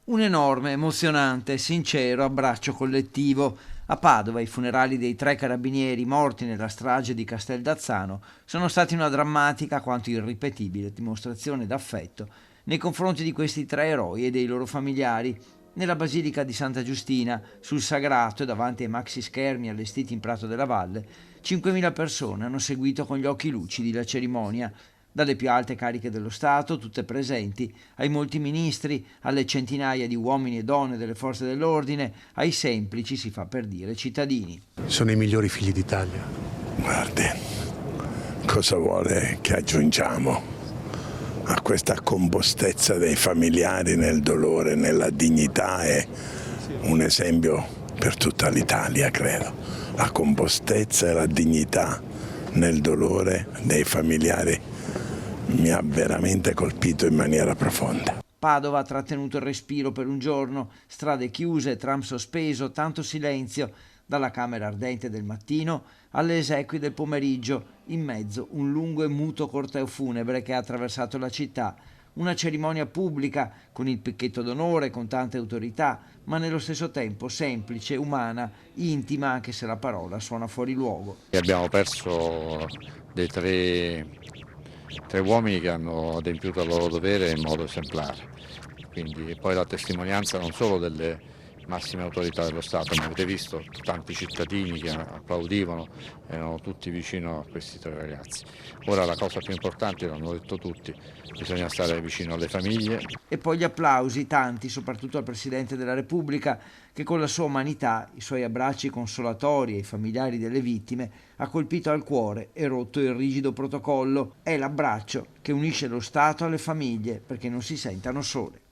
Un enorme, emozionante e sincero abbraccio collettivo. A Padova i funerali dei 3 carabinieri morti nella strage di Casteldazzano sono stati una drammatica quanto irripetibile dimostrazione d'affetto nei confronti di questi 3 eroi e dei loro familiari. Nella Basilica di Santa Giustina, sul Sagrato e davanti ai maxi schermi allestiti in Prato della Valle, 5.000 persone hanno seguito con gli occhi lucidi la cerimonia, dalle più alte cariche dello Stato, tutte presenti, ai molti ministri, alle centinaia di uomini e donne delle forze dell'ordine, ai semplici, si fa per dire, cittadini. Sono i migliori figli d'Italia. Guardi, cosa vuole che aggiungiamo a questa compostezza dei familiari nel dolore, nella dignità? È un esempio per tutta l'Italia, credo. La compostezza e la dignità nel dolore dei familiari mi ha veramente colpito in maniera profonda. Padova ha trattenuto il respiro per un giorno, strade chiuse, tram sospeso, tanto silenzio, dalla camera ardente del mattino alle esequie del pomeriggio, in mezzo un lungo e muto corteo funebre che ha attraversato la città, una cerimonia pubblica con il picchetto d'onore, con tante autorità, ma nello stesso tempo semplice, umana, intima, anche se la parola suona fuori luogo. Abbiamo perso dei tre uomini che hanno adempiuto il loro dovere in modo esemplare, quindi poi la testimonianza non solo delle massime autorità dello Stato, ma avete visto tanti cittadini che applaudivano, erano tutti vicino a questi 3 ragazzi. Ora la cosa più importante, l'hanno detto tutti, bisogna stare vicino alle famiglie. E poi gli applausi, tanti, soprattutto al Presidente della Repubblica, che con la sua umanità, i suoi abbracci consolatori ai familiari delle vittime, ha colpito al cuore e rotto il rigido protocollo. È l'abbraccio che unisce lo Stato alle famiglie perché non si sentano sole.